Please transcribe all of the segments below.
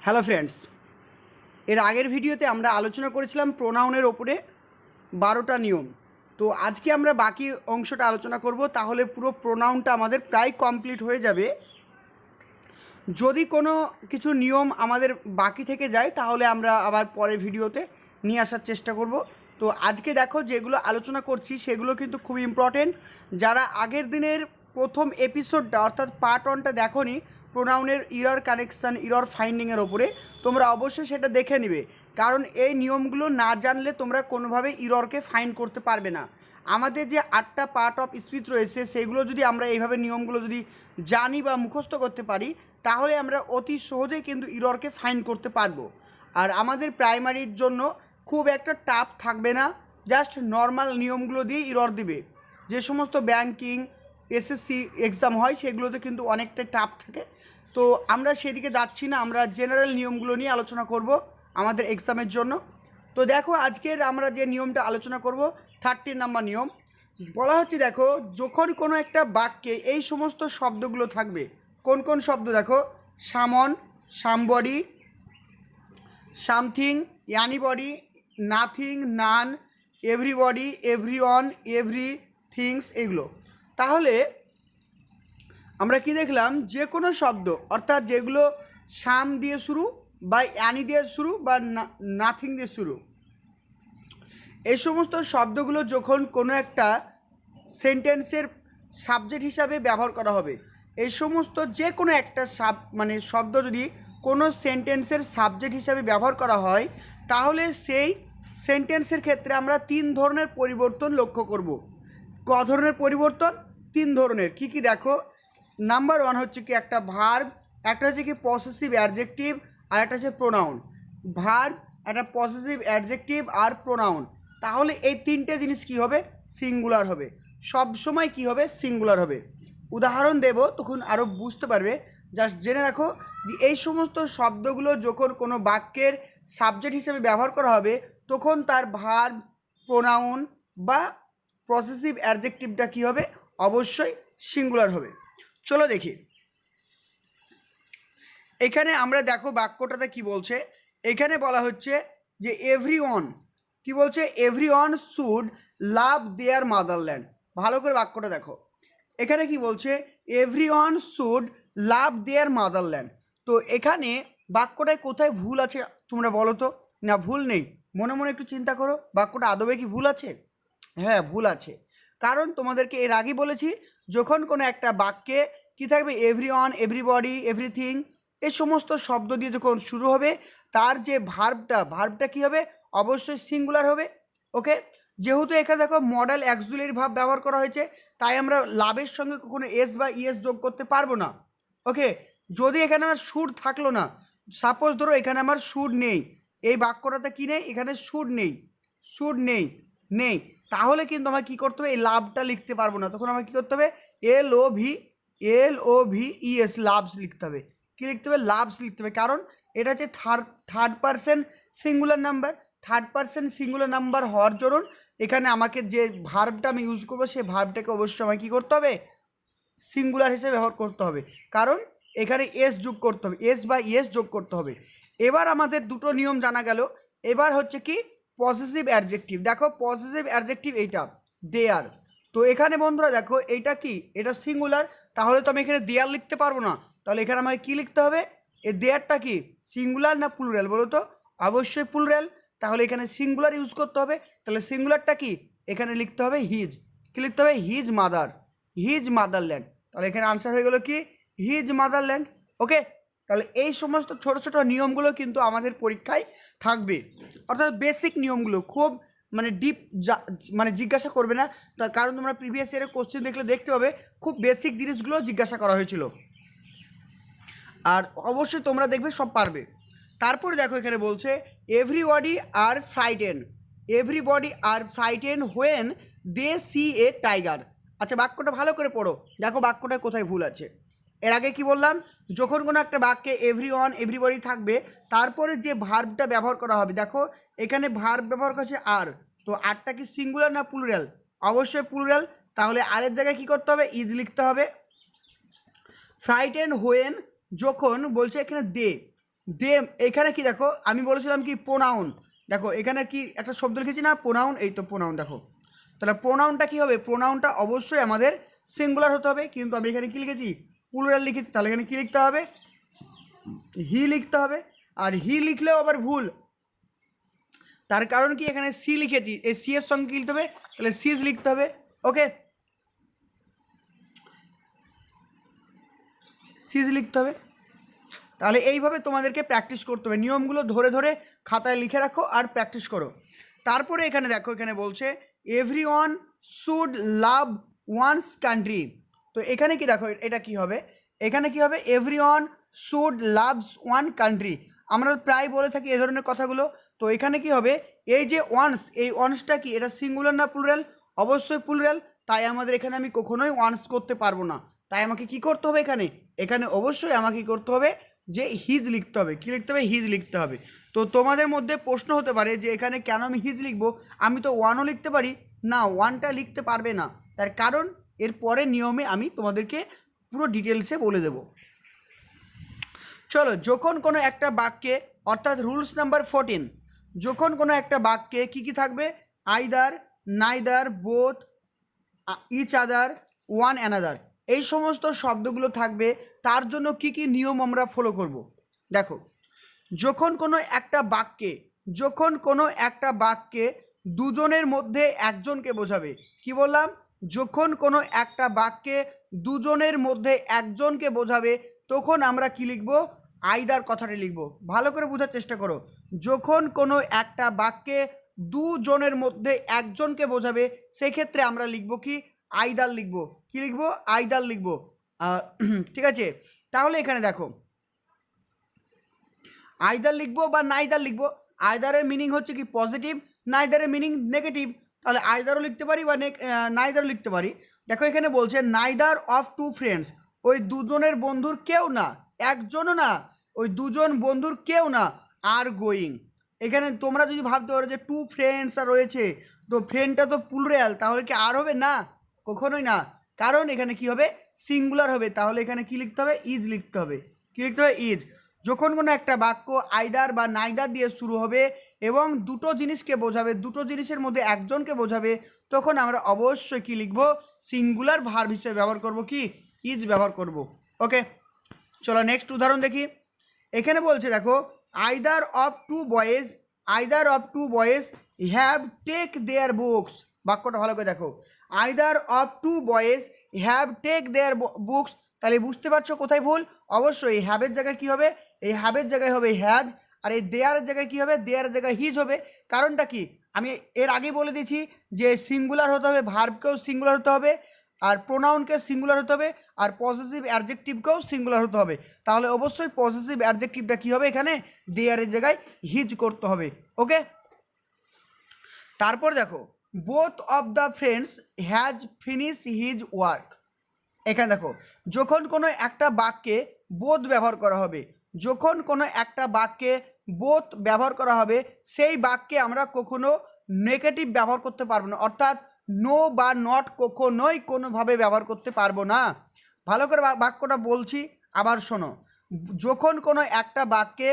Hello friends, এর আগের ভিডিওতে আমরা আলোচনা করেছিলাম প্রোনাউনের ওপরে 12টা নিয়ম। তো আজকে আমরা বাকি অংশটা আলোচনা করব, তাহলে পুরো প্রোনাউনটা আমাদের প্রায় কমপ্লিট হয়ে যাবে। যদি কোনো কিছু নিয়ম আমাদের বাকি থেকে যায় তাহলে আমরা আবার পরের ভিডিওতে নিয়ে আসার চেষ্টা করব। তো আজকে দেখো যেগুলো আলোচনা করছি সেগুলো কিন্তু খুব ইম্পর্টেন্ট। যারা আগের দিনের প্রথম এপিসোডটা অর্থাৎ পার্ট 1টা দেখোনি প্রোনাউনের ইরর কারেকশান ইরর ফাইন্ডিংয়ের ওপরে, তোমরা অবশ্যই সেটা দেখে নিবে, কারণ এই নিয়মগুলো না জানলে তোমরা কোনোভাবে ইররকে ফাইন্ড করতে পারবে না। আমাদের যে 8টা পার্ট অফ স্পিচ রয়েছে সেগুলো যদি আমরা এইভাবে নিয়মগুলো যদি জানি বা মুখস্থ করতে পারি তাহলে আমরা অতি সহজেই কিন্তু ইররকে ফাইন্ড করতে পারবো। আর আমাদের প্রাইমারির জন্য খুব একটা টাফ থাকবে না, জাস্ট নর্মাল নিয়মগুলো দিয়ে ইরর দিবে। যে সমস্ত ব্যাংকিং এসএসসি এক্সাম হয় সেগুলোতে কিন্তু অনেকটা টাফ থাকে। তো আমরা সেদিকে যাচ্ছি না, আমরা জেনারেল নিয়মগুলো নিয়ে আলোচনা করব আমাদের এক্সামের জন্য। তো দেখো আজকের আমরা যে নিয়মটা আলোচনা করব 13 নাম্বার নিয়ম। বলা হচ্ছে দেখো, যখন কোনো একটা বাক্যে এই সমস্ত শব্দগুলো থাকবে, কোন কোন শব্দ দেখো, সামন, সামবডি, সামথিং, অ্যানিবডি, নাথিং, নান, এভরিবডি, এভরিওয়ান, এভরিথিংস, এগুলো। তাহলে আমরা কি দেখলাম, যে কোনো শব্দ অর্থাৎ যেগুলো সাম দিয়ে শুরু বা অ্যানি দিয়ে শুরু বা নাথিং দিয়ে শুরু, এই সমস্ত শব্দগুলো যখন কোনো একটা সেন্টেন্সের সাবজেক্ট হিসাবে ব্যবহার করা হবে, এই সমস্ত যে কোনো একটা শব্দ যদি কোনো সেন্টেন্সের সাবজেক্ট হিসাবে ব্যবহার করা হয় তাহলে সেই সেন্টেন্সের ক্ষেত্রে আমরা 3 ধরনের পরিবর্তন লক্ষ্য করব। ক ধরনের পরিবর্তন? 3 ধরনের। কি কি দেখো, নাম্বার 1 হচ্ছে কি একটা ভার্ব, একটা হচ্ছে কি পসেসিভ অ্যাডজেক্টিভ, আর একটা হচ্ছে প্রোনাউন। ভার্ব, একটা পসেসিভ অ্যাডজেক্টিভ আর প্রোনাউন। তাহলে এই 3টে জিনিস কি হবে? সিঙ্গুলার হবে। সব সময় কি হবে? সিঙ্গুলার হবে। উদাহরণ দেব, তখন আরও বুঝতে পারবে। জাস্ট জেনে রাখো যে এই সমস্ত শব্দগুলো যখন কোনো বাক্যের সাবজেক্ট হিসেবে ব্যবহার করা হবে তখন তার ভার্ব, প্রোনাউন বা পসেসিভ অ্যাডজেক্টিভটা কী হবে? অবশ্যই সিঙ্গুলার হবে। চলো দেখি, এখানে আমরা দেখো বাক্যটাতে কি বলছে। এখানে বলা হচ্ছে যে এভরিওয়ান, কি বলছে? Everyone should love there motherland. ভালো করে বাক্যটা দেখো, এখানে কি বলছে? Everyone should love there motherland. তো এখানে বাক্যটায় কোথায় ভুল আছে তোমরা বলো তো? না, ভুল নেই। মনে মনে একটু চিন্তা করো, বাক্যটা আদবে কি ভুল আছে? হ্যাঁ, ভুল আছে। কারণ তোমাদেরকে এর আগে বলেছি, যখন কোনো একটা বাক্যে কি থাকবে, এভরিওয়ান, এভরিবডি, এভরিথিং, এই সমস্ত শব্দ দিয়ে যখন শুরু হবে তার যে ভার্বটা কি হবে? অবশ্যই সিঙ্গুলার হবে। ওকে, যেহেতু এখানে দেখো মডেল অ্যাক্সিলারি ভার্ব ব্যবহার করা হয়েছে, তাই আমরা লাভের সঙ্গে কখনো এস বা ইএস যোগ করতে পারবো না। ওকে, যদি এখানে আমার শুড থাকলো না, সাপোজ ধরো এখানে আমার শুড নেই, এই বাক্যটাতে কি নেই? এখানে শুড নেই, শুড নেই, নেই, তাহলে কিন্তু আমার কী করতে হবে? এই লাভটা লিখতে পারবো না। তখন আমার কী করতে হবে? LOVES, লাভস লিখতে হবে। কী লিখতে হবে? লাভস লিখতে হবে। কারণ এটা হচ্ছে third person singular number. Third person singular number হওয়ার জন্য এখানে আমাকে যে ভার্বটা আমি ইউজ করবো সেই ভার্বটাকে অবশ্যই আমাকে কী করতে হবে? সিঙ্গুলার হিসেবে ব্যবহার করতে হবে। কারণ এখানে এস যোগ করতে হবে, এস বা ইএস যোগ করতে হবে। এবার আমাদের দুটো নিয়ম জানা গেল। এবার হচ্ছে কি পসেসিভ অ্যাডজেক্টিভ। দেখো পসেসিভ অ্যাডজেক্টিভ এইটা দেয়ার। তো এখানে বন্ধুরা দেখো এইটা কি? এটা সিঙ্গুলার, তাহলে তো আমি এখানে দেয়ার লিখতে পারবো না। তাহলে এখানে আমাকে কী লিখতে হবে? এই দেয়ারটা কি সিঙ্গুলার না প্লুরাল বলো তো? অবশ্যই প্লুরাল। তাহলে এখানে সিঙ্গুলার ইউজ করতে হবে। তাহলে সিঙ্গুলারটা কি? এখানে লিখতে হবে হিজ। কী লিখতে হবে? His mother, his motherland. তাহলে এখানে আনসার হয়ে গেল কি? His motherland. ওকে, তাহলে এই সমস্ত ছোট ছোট নিয়মগুলো কিন্তু আমাদের পরীক্ষায় থাকবে। অর্থাৎ বেসিক নিয়মগুলো, খুব ডিপ জিজ্ঞাসা করবে না। তার কারণ তোমরা প্রিভিয়াস ইয়ারের কোশ্চেন দেখলে দেখতে পাবে খুব বেসিক জিনিসগুলো জিজ্ঞাসা করা হয়েছিল, আর অবশ্যই তোমরা দেখবে সব পারবে। তারপরে দেখো এখানে বলছে everybody are frighten, everybody are frighten when they see a tiger. আচ্ছা, বাক্যটা ভালো করে পড়ো, দেখো বাক্যটা কোথায় ভুল আছে। এর আগে কি বললাম? যখন কোনো একটা বাক্যে এভরিওয়ান, এভরিবডি থাকবে তারপরে যে ভার্বটা ব্যবহার করা হবে, দেখো এখানে ভার্ব ব্যবহার করেছে আর। তো আরটা কি সিঙ্গুলার না প্লুরাল? অবশ্যই প্লুরাল। তাহলে আরের জায়গায় কি করতে হবে? ইজ লিখতে হবে। ফ্রাইটেন হোয়েন, যখন বলছে এখানে দে, দে, এখানে কি দেখো আমি বলেছিলাম কি প্রোনাউন, দেখো এখানে কি একটা শব্দ লিখেছি না প্রোনাউন, এই তো প্রোনাউন দেখো। তাহলে প্রোনাউনটা কি হবে, প্রোনাউনটা অবশ্যই আমাদের সিঙ্গুলার হতে হবে, কিন্তু আমি এখানে কি লিখেছি প্লুরাল লিখেছি। তাহলে এখানে কি লিখতে হবে, হি লিখতে হবে। আর হি লিখলেও আবার ভুল, তার কারণ কি এখানে সি লিখেছি, এই সি এর সঙ্গে কি লিখতে হবে, তাহলে সিজ লিখতে হবে। ওকে, সিজ লিখতে হবে। তাহলে এইভাবে তোমাদেরকে প্র্যাকটিস করতে হবে, নিয়মগুলো ধরে ধরে খাতায় লিখে রাখো আর প্র্যাকটিস করো। তারপরে এখানে দেখো, এখানে বলছে everyone should love one's country. তো এখানে কি দেখো, এটা কি হবে, এখানে কি হবে, everyone should loves one country. আমরা প্রায় বলে থাকি এ ধরনের কথাগুলো। তো এখানে কি হবে, এই যে ওয়ান্স, এই ওয়ান্সটা কি, এটা সিঙ্গুলার না প্লুরাল, অবশ্যই প্লুরাল। তাই আমাদের এখানে আমি কখনোই ওয়ান্স করতে পারবো না। তাই আমাকে কি করতে হবে, এখানে এখানে অবশ্যই আমাকে কি করতে হবে, যে হিজ লিখতে হবে। কি লিখতে হবে, হিজ লিখতে হবে। তো তোমাদের মধ্যে প্রশ্ন হতে পারে যে এখানে কেন আমি হিজ লিখবো, আমি তো ওয়ানও লিখতে পারি না, ওয়ানটা লিখতে পারবে না। তার কারণ এর পরে নিয়মে আমি তোমাদেরকে পুরো ডিটেলসে বলে দেব। চলো, যখন কোনো একটা বাক্যে, অর্থাৎ রুলস নাম্বার 14, যখন কোনো একটা বাক্যে কি কি থাকবে, either, neither, both, each other, one another, এই সমস্ত শব্দগুলো থাকবে। তার জন্য কি কি নিয়ম আমরা ফলো করব, দেখো। যখন কোনো একটা বাক্যে, যখন কোনো একটা বাক্যে দুজনের মধ্যে একজনকে বোঝাবে, কি বললাম, যখন কোনো একটা বাক্যে দুজনের মধ্যে একজনকে বোঝাবে, তখন আমরা কি লিখব, আইদার কথাটি লিখব। ভালো করে বোঝার চেষ্টা করো, যখন কোনো একটা বাক্যে দুজনের মধ্যে একজনকে বোঝাবে, সেক্ষেত্রে আমরা লিখব কি, আইদার লিখব। কি লিখব, আইদার লিখব। ঠিক আছে, তাহলে এখানে দেখো, আইদার লিখবো বা নাইদার লিখবো। আইদারের মিনিং হচ্ছে কি পজিটিভ, নাইদারের মিনিং নেগেটিভ। তাহলে আইদারও লিখতে পারি বা নাইদারও লিখতে পারি। দেখো এখানে বলছে নাইদার অফ টু ফ্রেন্ডস, ওই দুজনের বন্ধুর কেউ না, একজনও না, ওই দুজন বন্ধুর কেউ না, আর গোয়িং। এখানে তোমরা যদি ভাবতে পারো যে টু ফ্রেন্ডস আর রয়েছে, তো ফ্রেন্ডটা তো প্লুরাল, তাহলে কি আর হবে না, কখনোই না। কারণ এখানে কি হবে, সিঙ্গুলার হবে। তাহলে এখানে কি লিখতে হবে, ইজ লিখতে হবে। কি লিখতে হবে, ইজ। যখন কোনো একটা বাক্য আইদার বা নাইদার দিয়ে শুরু হবে এবং দুটো জিনিসকে বোঝাবে, দুটো জিনিসের মধ্যে একজনকে বোঝাবে, তখন আমরা অবশ্যই কি লিখব, সিঙ্গুলার ভার্ব হিসেবে ব্যবহার করব, কি, ইজ ব্যবহার করব। ওকে, চলো নেক্সট উদাহরণ দেখি। এখানে বলছে দেখো, either of two boys, either of two boys have take their books. বাক্যটা ভালো করে দেখো, either of two boys have take their books. তাহলে বুঝতে পারছো কোথায় ভুল, অবশ্যই এই হ্যাভের জায়গায় কি হবে, এই হ্যাভের জায়গায় হবে হ্যাজ, আর এই দেয়ারের জায়গায় কি হবে, দেয়ারের জায়গায় হিজ হবে। কারণটা কি, আমি এর আগে বলে দিয়েছি যে সিঙ্গুলার হতে হবে, ভার্বকেও সিঙ্গুলার হতে হবে, আর প্রোনাউনকে সিঙ্গুলার হতে হবে, আর পজিটিভ অ্যাডজেক্টিভকেও সিঙ্গুলার হতে হবে। তাহলে অবশ্যই পজিটিভ অ্যাডজেক্টিভটা কী হবে, এখানে দেয়ারের জায়গায় হিজ করতে হবে। ওকে, তারপর দেখো, both of the friends has finish his work. এখানে দেখো, যখন কোনো একটা বাক্যে বোথ ব্যবহার করা হবে, যখন কোনো একটা বাক্যে বোথ ব্যবহার করা হবে, সেই বাক্যে আমরা কখনো নেগেটিভ ব্যবহার করতে পারবো না, অর্থাৎ নো বা নট কখনোই কোনোভাবে ব্যবহার করতে পারবো না। ভালো করে বাক্যটা বলছি, আবার শোনো। যখন কোনো একটা বাক্যে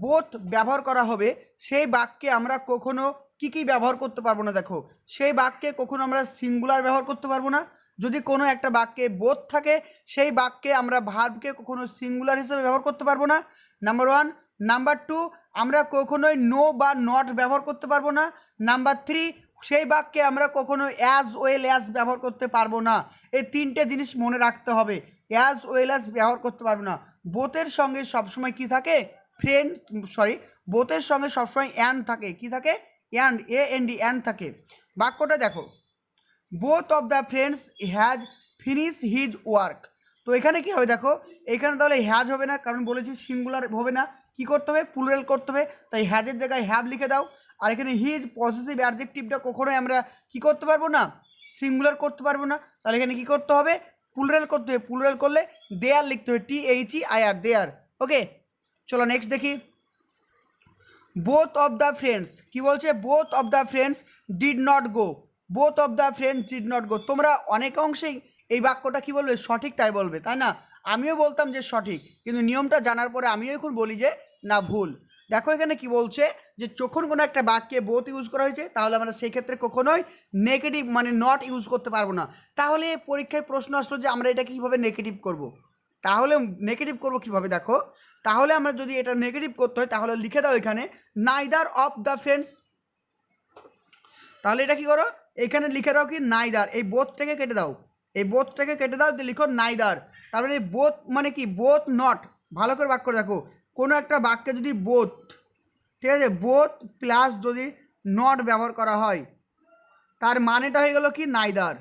বোথ ব্যবহার করা হবে, সেই বাক্যে আমরা কখনো কি কি ব্যবহার করতে পারবো না, দেখো। সেই বাক্যে কখনো আমরা সিঙ্গুলার ব্যবহার করতে পারবো না। যদি কোনো একটা বাক্যে বোথ থাকে, সেই বাক্যে আমরা ভার্বকে কখনো সিঙ্গুলার হিসেবে ব্যবহার করতে পারবো না, নাম্বার ওয়ান। নাম্বার টু, আমরা কখনোই নো বা নট ব্যবহার করতে পারবো না। নাম্বার থ্রি, সেই বাক্যে আমরা কখনো অ্যাজ ওয়েল অ্যাজ ব্যবহার করতে পারবো না। এই তিনটে জিনিস মনে রাখতে হবে, অ্যাজ ওয়েল অ্যাজ ব্যবহার করতে পারবো না। বোথের সঙ্গে সবসময় কি থাকে, বোথের সঙ্গে সবসময় অ্যান্ড থাকে। কি থাকে, অ্যান্ড, AND, অ্যান্ড থাকে। বাক্যটা দেখো, both of the friends has finish his work. তো এখানে কি হবে, দেখো এখানে তাহলে হ্যাজ হবে না, কারণ বলেছি সিঙ্গুলার হবে না, কি করতে হবে, প্লুরাল করতে হবে। তাই হ্যাজের জায়গায় হ্যাভ লিখে দাও। আর এখানে হিজ পজিটিভ অ্যাডজেক্টিভটা কখনোই আমরা কি করতে পারবো না, সিঙ্গুলার করতে পারবো না। তাহলে এখানে কি করতে হবে, প্লুরাল করতে হবে। প্লুরাল করলে দেয়ার লিখতে হবে, THEIR, দেয়ার। ওকে, চলো নেক্সট দেখি। বোথ অফ দ্য ফ্রেন্ডস, কি বলছে, both of the friends did not go. Both of the friends did not go. তোমরা অনেক অংশেই এই বাক্যটা কি বলবে, সঠিকটাই বলবে, তাই না? আমিও বলতাম যে সঠিক, কিন্তু নিয়মটা জানার পরে আমিও এখন বলি যে না ভুল। দেখো এখানে কি বলছে যে যখন কোনো একটা বাক্যে বোথ ইউজ করা হয়েছে তাহলে আমরা সেই ক্ষেত্রে কখনোই নেগেটিভ মানে নট ইউজ করতে পারবো না। তাহলে পরীক্ষায় প্রশ্ন আসলো যে আমরা এটা কীভাবে নেগেটিভ করব, তাহলে নেগেটিভ করব কিভাবে? দেখো তাহলে আমরা যদি এটা নেগেটিভ করতে হয় তাহলে লিখে দাও এখানে নাইদার অফ দ্য ফ্রেন্ডস। তাহলে এটা কি করো, এখানে লিখে দাও কি নাইদার, এই বোথটাকে কেটে দাও, এই বোথটাকে কেটে দাও, লিখো নাইদার। তারপরে বোথ মানে কি বোথ নট। ভালো করে বাক্য দেখো, কোনো একটা বাক্যে যদি বোথ, ঠিক আছে, বোথ প্লাস যদি নট ব্যবহার করা হয় তার মানেটা হয়ে গেল কি নাইদার।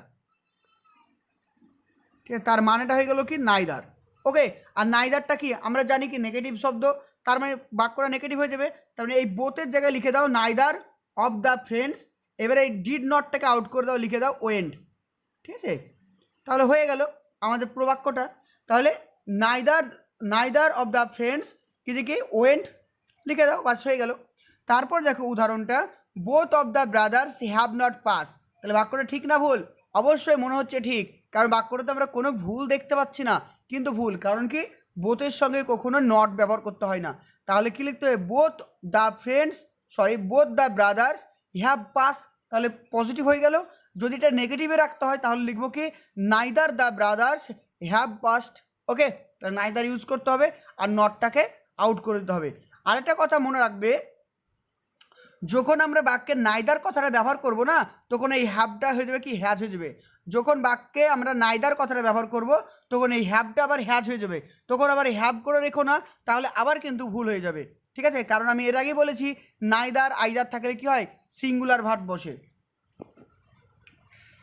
ঠিক আছে, তার মানেটা হয়ে গেল কি নাইদার। ওকে, আর নাইদারটা কি আমরা জানি কি নেগেটিভ শব্দ, তার মানে বাক্যটা নেগেটিভ হয়ে যাবে। তার মানে এই বোথের জায়গায় লিখে দাও নাইদার অফ দ্য ফ্রেন্ডস, এবারে এই ডিড নটটাকে আউট করে দাও, লিখে দাও ওয়েন্ট। ঠিক আছে, তাহলে হয়ে গেল আমাদের পুরো বাক্যটা। তাহলে নাইদার অফ দ্য ফ্রেন্ডস কি ওয়েন্ট লিখে দাও, বাস হয়ে গেল। তারপর দেখো উদাহরণটা, both of the brothers have not pass. তাহলে বাক্যটা ঠিক না ভুল? অবশ্যই মনে হচ্ছে ঠিক, কারণ বাক্যটাতে আমরা কোনো ভুল দেখতে পাচ্ছি না, কিন্তু ভুল। কারণ কি বোথের সঙ্গে কখনো নট ব্যবহার করতে হয় না। তাহলে কি লিখতে হবে, both the brothers have pass, তাহলে পজিটিভ হয়ে গেল। যদি এটা নেগেটিভে রাখতে হয় তাহলে লিখবো কি neither the brothers have passed. Okay, তাহলে নাইদার ইউজ করতে হবে আর নটটাকে আউট করে দিতে হবে। আরেকটা কথা মনে রাখবে, যখন আমরা বাক্যে নাইদার কথাটা ব্যবহার করব না তখন এই হ্যাভটা হয়ে যাবে কি হ্যাজ হয়ে যাবে। যখন বাক্যে আমরা নাইদার কথাটা ব্যবহার করব তখন এই হ্যাভটা আবার হ্যাজ হয়ে যাবে। তখন আবার হ্যাভ করে রেখো না, তাহলে আবার কিন্তু ভুল হয়ে যাবে। ঠিক আছে, কারণ আমি এর আগে বলেছি নাইদার আইদার থাকলে কি হয়, সিঙ্গুলার ভার্ব বসে।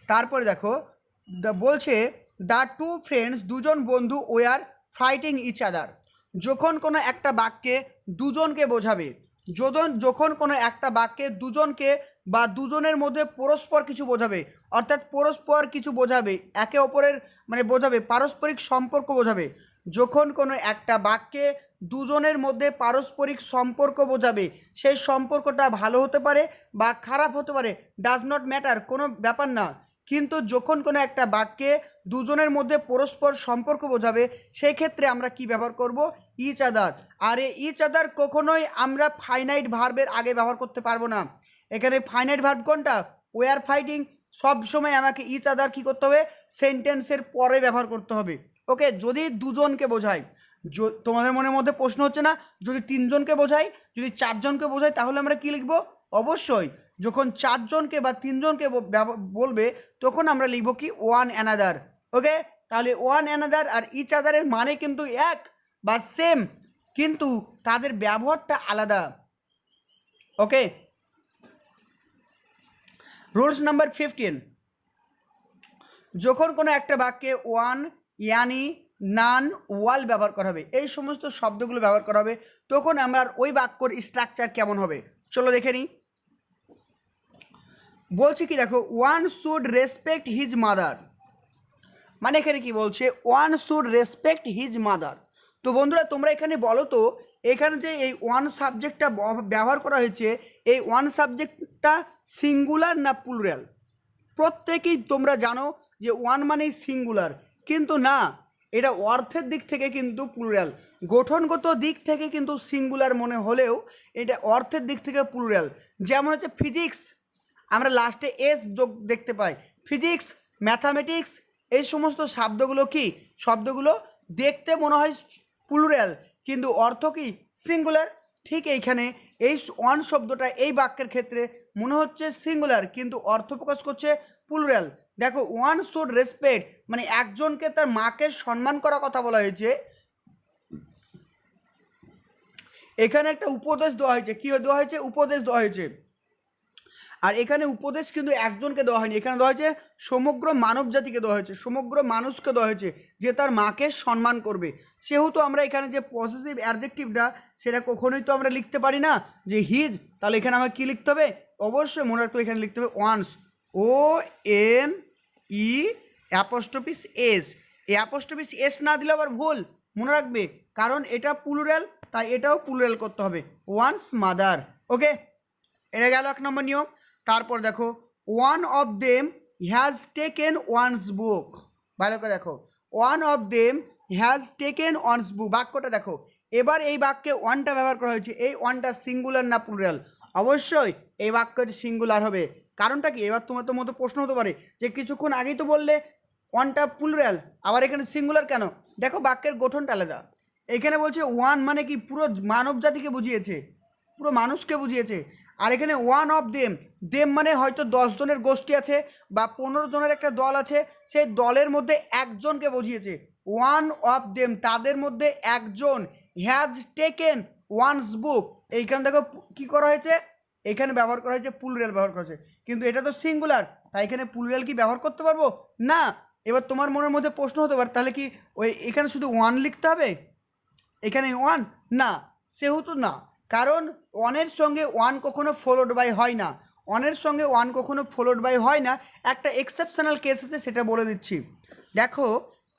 তারপরে দেখো বলছে দ্য টু ফ্রেন্ডস, দুজন বন্ধু ওয়ার ফাইটিং ইচ আদার। যখন কোনো একটা বাক্যে দুজনকে বোঝাবে, যখন কোনো একটা বাক্যে দুজনকে বা দুজনের মধ্যে পরস্পর কিছু বোঝাবে, অর্থাৎ পরস্পর কিছু বোঝাবে, একে অপরের মানে বোঝাবে, পারস্পরিক সম্পর্ক বোঝাবে। যখন কোনো একটা বাক্যে দুজনের মধ্যে পারস্পরিক সম্পর্ক বোঝাবে, সেই সম্পর্কটা ভালো হতে পারে বা খারাপ হতে পারে, ডাজ নট ম্যাটার, কোনো ব্যাপার না। কিন্তু যখন কোনো একটা বাক্যে দুজনের মধ্যে পরস্পর সম্পর্ক বোঝাবে সেই ক্ষেত্রে আমরা কি ব্যবহার করব, ইচ আদার। আর এই ইচ আদার কখনোই আমরা ফাইনাইট ভার্বের আগে ব্যবহার করতে পারবো না। এখানে ফাইনাইট ভার্ব কোনটা, ওয়ার ফাইটিং, সব সময় আমাকে ইচ আদার কী করতে হবে, সেন্টেন্সের পরে ব্যবহার করতে হবে। ওকে, যদি দুজনকে বোঝায়, তোমাদের মনের মধ্যে প্রশ্ন হচ্ছে না, যদি তিনজনকে বোঝাই, যদি চারজনকে বোঝাই, তাহলে আমরা কি লিখবো, অবশ্যই যখন চারজনকে বা তিনজনকে বলবে তখন আমরা লিখবো কি ওয়ান অ্যানাদার। ওকে, তাহলে ওয়ান অ্যানাদার আর ইচ আদারের মানে কিন্তু এক বা সেম, কিন্তু তাদের ব্যবহারটা আলাদা। ওকে, রুলস নাম্বার 15, যখন কোনো একটা বাক্যে ওয়ান, ইয়ানি, নান, ওয়াল ব্যবহার করা হবে, এই সমস্ত শব্দগুলো ব্যবহার করা হবে, তখন আমরা ওই বাক্যর স্ট্রাকচার কেমন হবে চলো দেখে নিই। বলছে কি দেখো, one should respect his mother, মানে এখানে কি বলছে, one should respect his mother. তো বন্ধুরা তোমরা এখানে বলো তো, এখানে যে এই ওয়ান সাবজেক্টটা ব্যবহার করা হয়েছে, এই ওয়ান সাবজেক্টটা সিঙ্গুলার না প্লুরাল? প্রত্যেকেই তোমরা জানো যে ওয়ান মানেই সিঙ্গুলার, কিন্তু না, এটা অর্থের দিক থেকে কিন্তু প্লুরাল। গঠনগত দিক থেকে কিন্তু সিঙ্গুলার মনে হলেও এটা অর্থের দিক থেকে প্লুরাল। যেমন হচ্ছে ফিজিক্স, আমরা লাস্টে এস যোগ দেখতে পাই, ফিজিক্স, ম্যাথামেটিক্স, এই সমস্ত শব্দগুলো দেখতে মনে হয় প্লুরাল, কিন্তু অর্থ কি সিঙ্গুলার। ঠিক এইখানে এই ওয়ান শব্দটা এই বাক্যের ক্ষেত্রে মনে হচ্ছে সিঙ্গুলার, কিন্তু অর্থ প্রকাশ করছে প্লুরাল। দেখো ওয়ান শুড রেসপেক্ট মানে একজনকে তার মাকে সম্মান করার কথা বলা হয়েছে, এখানে একটা উপদেশ দেওয়া হয়েছে, কি দেওয়া হয়েছে, উপদেশ দেওয়া হয়েছে। আর এখানে উপদেশ কিন্তু একজনকে দেওয়া হয়নি, এখানে দেওয়া হয়েছে সমগ্র মানব জাতিকে দেওয়া হয়েছে, সমগ্র মানুষকে দেওয়া হয়েছে যে তার মাকে সম্মান করবে। সেহেতু আমরা এখানে যে পজিটিভ অ্যাডজেক্টিভটা সেটা কখনোই তো আমরা লিখতে পারি না যে হিজ, তাহলে এখানে আমার কী লিখতে হবে, অবশ্যই মনে রাখতে হবে এখানে লিখতে হবে one's, O N E apostrophes S. এই অ্যাপোস্ট্রোফিস এস না দিলে আবার ভুল, মনে রাখবে, কারণ এটা প্লুরাল, তাই এটাও প্লুরাল করতে হবে, ওয়ান্স মাদার। ওকে, এটা গেল 1 নম্বর নিয়ম। তারপর দেখো one of them has taken one's book, ভালো করে দেখো, one of them has taken one's book, বাক্যটা দেখো, এবার এই বাক্যে ওয়ানটা ব্যবহার করা হয়েছে, এই ওয়ানটা সিঙ্গুলার না প্লুরাল? অবশ্যই এই বাক্যটি সিঙ্গুলার হবে। কারণটা কি? এবার তোমার মতো প্রশ্ন হতে পারে যে কিছুক্ষণ আগেই তো বললে ওয়ানটা প্লুরাল, আবার এখানে সিঙ্গুলার কেন? দেখো বাক্যের গঠনটা আলাদা। এখানে বলছে ওয়ান মানে কি পুরো মানব জাতিকে বুঝিয়েছে, পুরো মানুষকে বুঝিয়েছে। আর এখানে ওয়ান অফ দেম, দেম মানে হয়তো 10 জনের গোষ্ঠী আছে বা 15 জনের একটা দল আছে, সেই দলের মধ্যে একজনকে বুঝিয়েছে। ওয়ান অফ দেম তাদের মধ্যে একজন, হ্যাজ টেকেন ওয়ানস বুক, এইখানে দেখো কি করা হয়েছে, এখানে ব্যবহার করা হয়েছে প্লুরাল ব্যবহার করা হয়েছে, কিন্তু এটা তো সিঙ্গুলার, তাই এখানে প্লুরাল কি ব্যবহার করতে পারবো না? এবার তোমার মনের মধ্যে প্রশ্ন হতে পারে তাহলে কি ওই এখানে শুধু ওয়ান লিখতে হবে, এখানে ওয়ান না, সেহেতু না, কারণ ওয়ানের সঙ্গে ওয়ান কখনো ফলোড বাই হয় না, ওয়ানের সঙ্গে ওয়ান কখনো ফলোড বাই হয় না। একটা এক্সেপশনাল কেস আছে, সেটা বলে দিচ্ছি। দেখো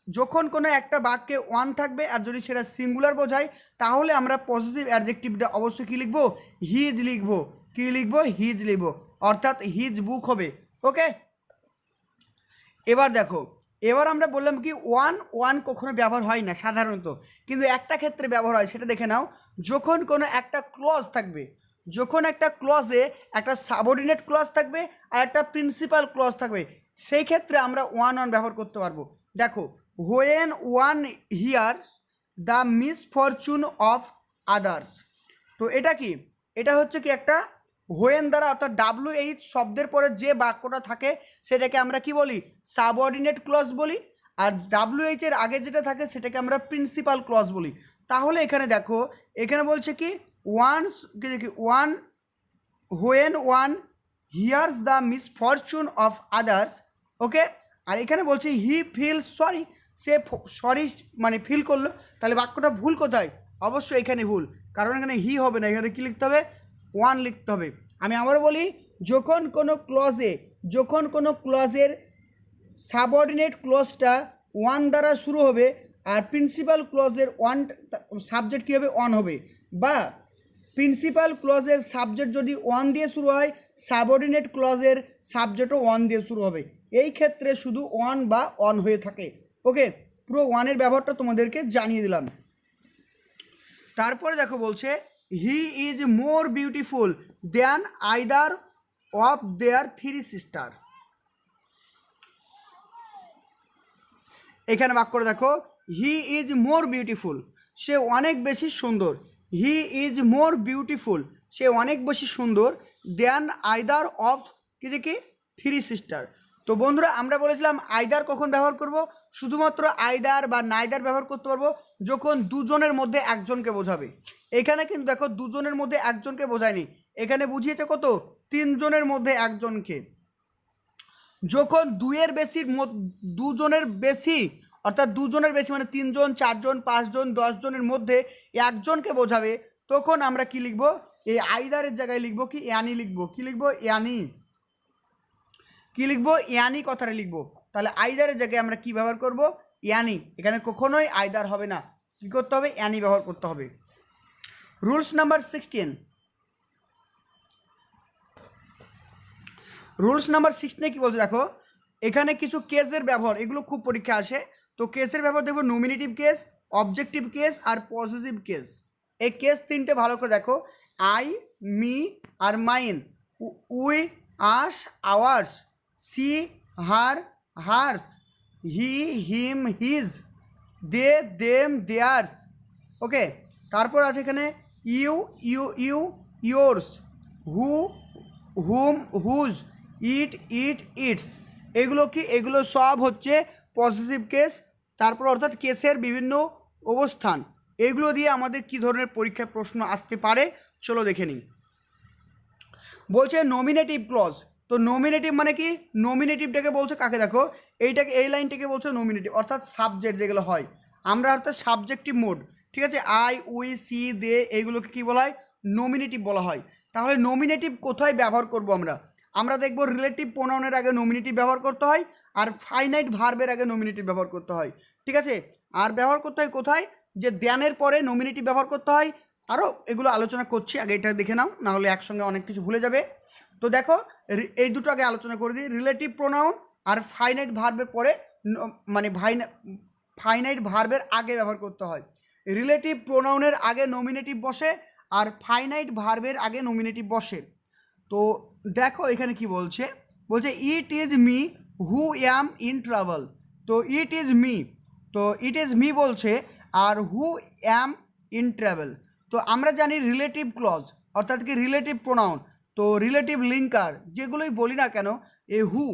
যখন কোনো একটা বাক্যে ওয়ান থাকবে আর যদি সেটা সিঙ্গুলার বোঝায়, তাহলে আমরা পজিটিভ অ্যাডজেক্টিভটা অবশ্যই কী লিখবো? হিজ লিখবো। কী লিখবো? হিজ লিখবো, অর্থাৎ হিজ বুক হবে। ওকে, এবার দেখো, এবার আমরা বললাম কি ওয়ান ওয়ান কখনো ব্যবহার হয় না সাধারণত, কিন্তু একটা ক্ষেত্রে ব্যবহার হয়, সেটা দেখে নাও। যখন কোনো একটা ক্লজ থাকবে, যখন একটা ক্লজে একটা সাবঅর্ডিনেট ক্লজ থাকবে আর একটা প্রিন্সিপাল ক্লজ থাকবে, সেই ক্ষেত্রে আমরা ওয়ান ওয়ান ব্যবহার করতে পারবো। দেখো, when one here the misfortune of others, তো এটা কি? এটা হচ্ছে কি একটা হোয়েন দ্বারা, অর্থাৎ WH শব্দের পরে যে বাক্যটা থাকে সেটাকে আমরা কি বলি? সাবঅর্ডিনেট ক্লজ বলি। আর WH এর আগে যেটা থাকে সেটাকে আমরা প্রিন্সিপাল ক্লজ বলি। তাহলে এখানে দেখো, এখানে বলছে কি once one, when one hears the misfortune of others, okay. আর এখানে বলছে হি ফিল সরি, সে সরি মানে ফিল করলো, তাহলে বাক্যটা ভুল কোথায়? অবশ্যই এখানে ভুল, কারণ এখানে হি হবে না, এখানে কী লিখতে হবে? ওয়ান লিখতে হবে। আমি আবারও বলি, যখন কোনো ক্লজের সাবঅর্ডিনেট ক্লজটা ওয়ান দ্বারা শুরু হবে আর প্রিন্সিপাল ক্লজের ওয়ান সাবজেক্ট কী হবে? ওয়ান হবে, বা প্রিন্সিপাল ক্লজের সাবজেক্ট যদি ওয়ান দিয়ে শুরু হয়, সাবঅর্ডিনেট ক্লজের সাবজেক্টও ওয়ান দিয়ে শুরু হবে, এই ক্ষেত্রে শুধু ওয়ান বা অন হয়ে থাকে। ওকে, পুরো ওয়ানের ব্যবহারটা তোমাদেরকে জানিয়ে দিলাম। তারপরে দেখো বলছে he is more beautiful than either of their three sister. এখানে বাক্যটা দেখো, হি ইজ মোর বিউটিফুল, সে অনেক বেশি সুন্দর। হি ইজ মোর বিউটিফুল, সে অনেক বেশি সুন্দর, দেন আইদার অফ কি থ্রি সিস্টার। তো বন্ধুরা, আমরা বলেছিলাম আইদার কখন ব্যবহার করব? শুধুমাত্র আইদার বা নাইদার ব্যবহার করতে পারবো যখন দুজনের মধ্যে একজনকে বোঝাবে। এখানে কিন্তু দেখো দুজনের মধ্যে একজনকে বোঝায়নি, এখানে বুঝিয়েছে কত? তিনজনের মধ্যে একজনকে। যখন দুজনের বেশি, অর্থাৎ দুজনের বেশি মানে 3 জন 4 জন 5 জন 10 জনের মধ্যে একজনকে বোঝাবে, তখন আমরা কি লিখব? এই আইদারের জায়গায় লিখব কি? ইয়ানি লিখব। কি লিখব? ইয়ানি। কি লিখব? ইয়ানি কথাটা লিখব। তাহলে আইদারের জায়গায় আমরা কি ব্যবহার করব? ইয়ানি। এখানে কখনোই আইদার হবে না, কি করতে হবে? ইয়ানি ব্যবহার করতে হবে। Rules number 16। রুলস নাম্বার 16 কি বলছে দেখো, এখানে কিছু কেসের ব্যবহার, এগুলো খুব পরীক্ষা আসে। তো কেসের ব্যবহার দেখবো নমিনেটিভ কেস, অবজেক্টিভ কেস আর পজিটিভ কেস। এই কেস তিনটে ভালো করে দেখো, আই, মি আর mine, we, us, ours, she, her, hers, he, him, his, they, them, theirs. Okay, তারপর আছে এখানে you, yours, who, whom, whose, it, its. এগুলো কি? এগুলো সব হচ্ছে পজিটিভ কেস। তারপর অর্থাৎ কেসের বিভিন্ন অবস্থান, এগুলো দিয়ে আমাদের কি ধরনের পরীক্ষায় প্রশ্ন আসতে পারে চলো দেখে নিই। বলছে নমিনেটিভ ক্লজ। তো নমিনেটিভ মানে কি? নমিনেটিভটাকে বলছে কাকে? দেখো এইটাকে, এই লাইনটাকে বলছে নমিনেটিভ, অর্থাৎ সাবজেক্ট যেগুলো হয়, আমরা অর্থাৎ সাবজেক্টিভ মোড, ঠিক আছে? আই, উই, সি, দে, এইগুলোকে কি বলা হয়? নমিনেটিভ বলা হয়। তাহলে নমিনেটিভ কোথায় ব্যবহার করব আমরা? আমরা দেখব রিলেটিভ প্রোনাউনের আগে নমিনেটিভ ব্যবহার করতে হয়, আর ফাইনাইট ভার্বের আগে নমিনেটিভ ব্যবহার করতে হয়, ঠিক আছে? আর ব্যবহার করতে হয় কোথায়? যে দ্যানের পরে নমিনেটিভ ব্যবহার করতে হয়। আরও এগুলো আলোচনা করছি, আগে এটা দেখে নাও, নাহলে একসঙ্গে অনেক কিছু ভুলে যাবে। তো দেখো এই দুটো আগে আলোচনা করে দিই, রিলেটিভ প্রোনাউন আর ফাইনাইট ভার্বের পরে মানে ফাইনাইট ভার্বের আগে ব্যবহার করতে হয়। রিলেটিভ প্রোনাউনের আগে নমিনেটিভ বসে, আর ফাইনাইট ভার্বের আগে নমিনেটিভ বসে। তো দেখো এখানে কি বলছে, বলছে it is me who am in travel. তো ইট ইজ মি, তো ইট ইজ মি বলছে, আর হু অ্যাম ইন ট্রাভেল। তো আমরা জানি রিলেটিভ ক্লজ অর্থাৎ কি রিলেটিভ প্রোনাউন, তো রিলেটিভ লিঙ্কার যেগুলোই বলি না কেন, এ হু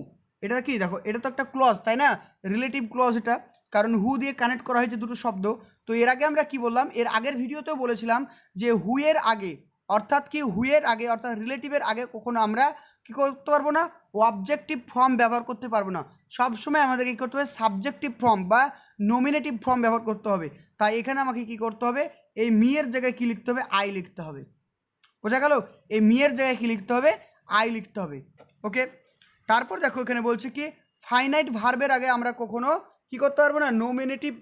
এটা কি দেখো, এটা তো একটা ক্লজ তাই না, রিলেটিভ ক্লজ এটা, কারণ হু দিয়ে কানেক্ট করা হয়েছে দুটো শব্দ। তো এর আগে আমরা কি বললাম, এর আগের ভিডিওতেও বলেছিলাম যে হুয়ের আগে অর্থাৎ কি হুয়ের আগে অর্থাৎ রিলেটিভের আগে কখনো আমরা কি করতে পারবো না, অবজেক্টিভ ফর্ম ব্যবহার করতে পারবো না। সবসময় আমাদেরকে কী করতে হবে, সাবজেক্টিভ ফর্ম বা নমিনেটিভ ফর্ম ব্যবহার করতে হবে। তাই এখানে আমাকে কি করতে হবে, এই মিয়ের জায়গায় কি লিখতে হবে, আই লিখতে হবে। বোঝা গেল, এই মিয়ের জায়গায় কি লিখতে হবে, আই লিখতে হবে। ওকে, তারপর দেখো এখানে বলছে কি ফাইনাইট ভার্বের আগে আমরা কখনো কি করতে পারবো না, নমিনেটিভ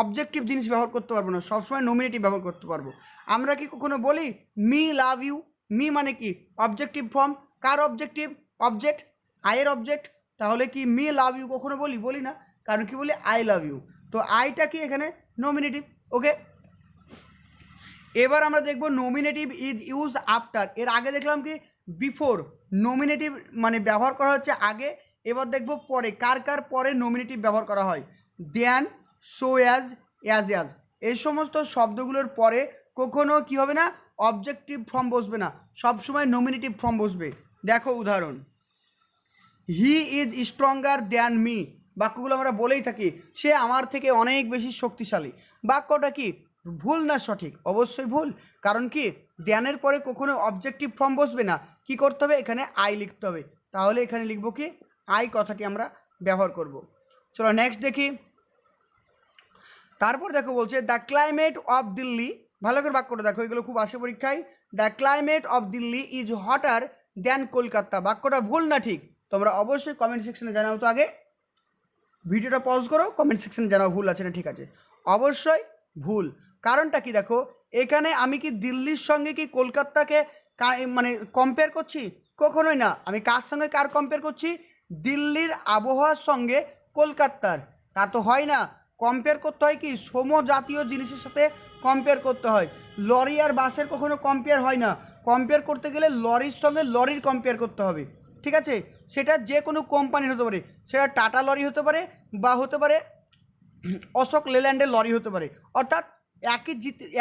অবজেক্টিভ জিনিস ব্যবহার করতে পারবো না, সবসময় নমিনেটিভ ব্যবহার করতে পারবো। আমরা কি কখনো বলি মি লাভ ইউ, মি মানে কি অবজেক্টিভ ফর্ম, কার অবজেক্টিভ, অবজেক্ট, আয়ের অবজেক্ট। তাহলে কি মি লাভ ইউ কখনো বলি না, কারণ কি বলি আই লাভ ইউ। তো আইটা কি এখানে নমিনেটিভ। ওকে, এবার আমরা দেখব নমিনেটিভ ইজ ইউজ আফটার। এর আগে দেখলাম কি বিফোর, নমিনেটিভ মানে ব্যবহার করা হচ্ছে আগে। এবার দেখব পরে, কার কার পরে নমিনেটিভ ব্যবহার করা হয়, দেন, সো অ্যাজ, অ্যাজ, এই সমস্ত শব্দগুলোর পরে কখনো কি হবে না, অবজেক্টিভ ফর্ম বসবে না, সবসময় নমিনেটিভ ফর্ম বসবে। দেখো উদাহরণ, he is stronger than me, বাক্যগুলো আমরা বলেই থাকি সে আমার থেকে অনেক বেশি শক্তিশালী। বাক্যটা কি ভুল না সঠিক, অবশ্যই ভুল, কারণ কি দ্যানের পরে কখনো অবজেক্টিভ ফর্ম বসবে না, কি করতে হবে এখানে আই লিখতে হবে। তাহলে এখানে লিখবো কি আই কথাটি আমরা ব্যবহার করব। চলো নেক্সট দেখি। তারপর দেখো বলছে দ্য ক্লাইমেট অফ দিল্লি, ভালো করে বাক্যটা দেখো, এগুলো খুব আসে পরীক্ষায়। The climate of Delhi is hotter than Kolkata, বাক্যটা ভুল না ঠিক তোমরা অবশ্যই কমেন্ট সেকশনে জানাও। তো আগে ভিডিওটা পজ করো, কমেন্ট সেকশনে জানাও ভুল আছে না ঠিক আছে, অবশ্যই ভুল। কারণটা কি দেখো, এখানে আমি কি দিল্লির সঙ্গে কি কলকাতাকে মানে কম্পেয়ার করছি, কখনোই না। আমি কার সঙ্গে কার কম্পেয়ার করছি, দিল্লির আবহাওয়ার সঙ্গে কলকাতার, তা তো হয় না। কম্পেয়ার করতে হয় কি সমজাতীয় জিনিসের সাথে কম্পেয়ার করতে হয়। লরি আর বাসের কখনো কম্পেয়ার হয় না, কম্পেয়ার করতে গেলে লরির সঙ্গে লরির কম্পেয়ার করতে হবে, ঠিক আছে। সেটা যে কোনো কোম্পানির হতে পারে, সেটা টাটা লরি হতে পারে বা হতে পারে অশোক লেল্যান্ডের লরি হতে পারে, অর্থাৎ